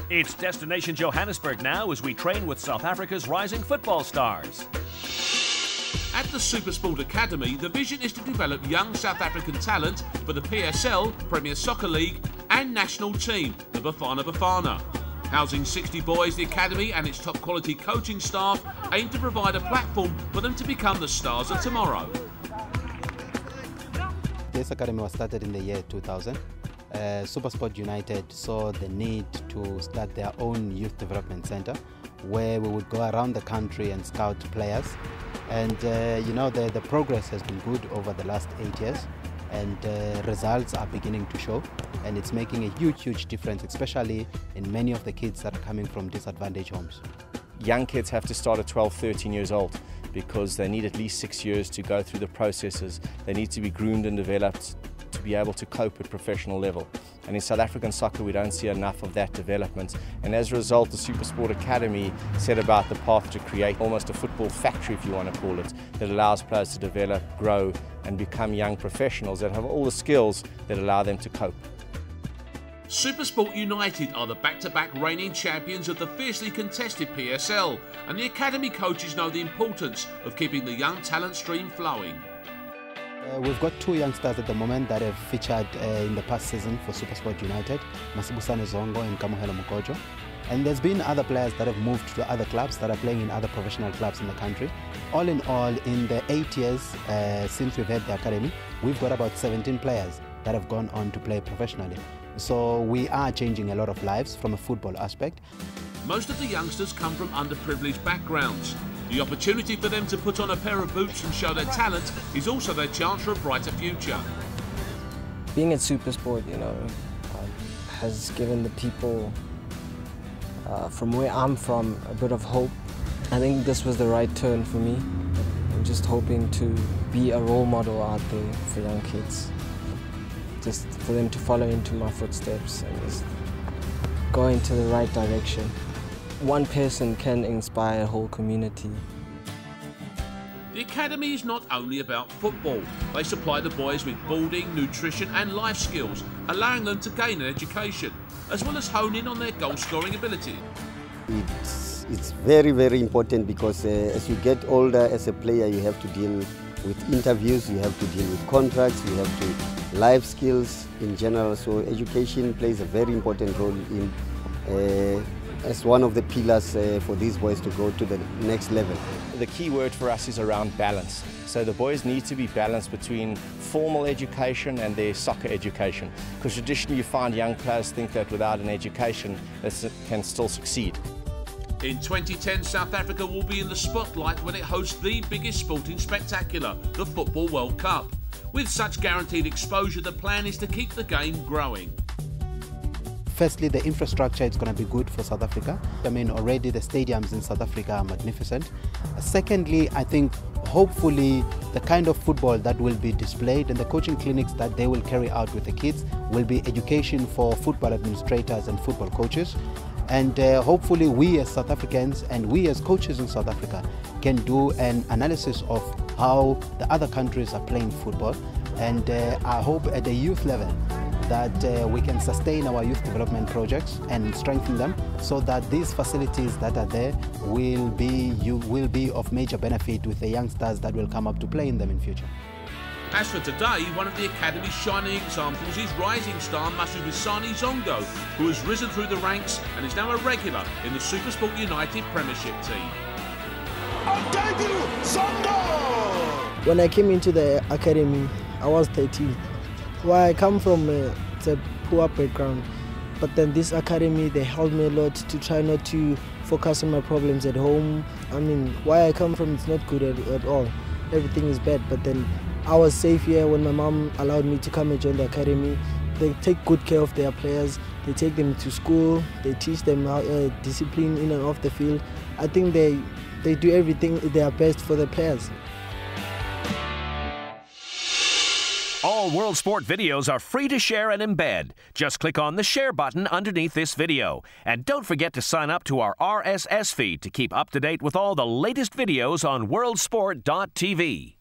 It's Destination Johannesburg now as we train with South Africa's rising football stars. At the Supersport Academy, the vision is to develop young South African talent for the PSL, Premier Soccer League and national team, the Bafana Bafana. Housing 60 boys, the Academy and its top quality coaching staff aim to provide a platform for them to become the stars of tomorrow. This academy was started in the year 2000. Supersport United saw the need to start their own youth development center where we would go around the country and scout players. And the progress has been good over the last 8 years, and results are beginning to show, and it's making a huge difference, especially in many of the kids that are coming from disadvantaged homes. Young kids have to start at 12, 13 years old because they need at least 6 years to go through the processes. They need to be groomed and developed to be able to cope at professional level. And in South African soccer we don't see enough of that development, and as a result the Supersport Academy set about the path to create almost a football factory, if you want to call it, that allows players to develop, grow and become young professionals that have all the skills that allow them to cope. Supersport United are the back-to-back reigning champions of the fiercely contested PSL, and the Academy coaches know the importance of keeping the young talent stream flowing. We've got 2 youngsters at the moment that have featured in the past season for Supersport United, Masibusane Zongo and Kamuhelo Mukojo. And there's been other players that have moved to other clubs that are playing in other professional clubs in the country. All in all, in the 8 years since we've had the academy, we've got about 17 players that have gone on to play professionally. So we are changing a lot of lives from a football aspect. Most of the youngsters come from underprivileged backgrounds. The opportunity for them to put on a pair of boots and show their talent is also their chance for a brighter future. Being at Supersport, has given the people from where I'm from a bit of hope. I think this was the right turn for me. I'm just hoping to be a role model out there for young kids. Just for them to follow into my footsteps and just go into the right direction. One person can inspire a whole community. The Academy is not only about football. They supply the boys with boarding, nutrition and life skills, allowing them to gain an education, as well as hone in on their goal-scoring ability. It's very important because as you get older as a player, you have to deal with interviews, you have to deal with contracts, you have to life skills in general. So education plays a very important role in as one of the pillars for these boys to go to the next level. The key word for us is around balance. So the boys need to be balanced between formal education and their soccer education, because traditionally you find young players think that without an education they can still succeed. In 2010, South Africa will be in the spotlight when it hosts the biggest sporting spectacular, the Football World Cup. With such guaranteed exposure, the plan is to keep the game growing. Firstly, the infrastructure is going to be good for South Africa. I mean, already the stadiums in South Africa are magnificent. Secondly, I think hopefully the kind of football that will be displayed and the coaching clinics that they will carry out with the kids will be education for football administrators and football coaches. And hopefully we as South Africans and we as coaches in South Africa can do an analysis of how the other countries are playing football. And I hope at the youth level that we can sustain our youth development projects and strengthen them so that these facilities that are there will be of major benefit with the youngsters that will come up to play in them in future. As for today, one of the Academy's shining examples is rising star Masibusane Zongo, who has risen through the ranks and is now a regular in the Supersport United Premiership team. When I came into the academy, I was 13. Where I come from, it's a poor background, but then this academy, they helped me a lot to try not to focus on my problems at home. I mean, where I come from, it's not good at all. Everything is bad, but then I was safe here when my mom allowed me to come and join the academy. They take good care of their players, they take them to school, they teach them how, discipline in and off the field. I think they do everything their best for the players. All Worldsport videos are free to share and embed. Just click on the share button underneath this video. And don't forget to sign up to our RSS feed to keep up to date with all the latest videos on worldsport.tv.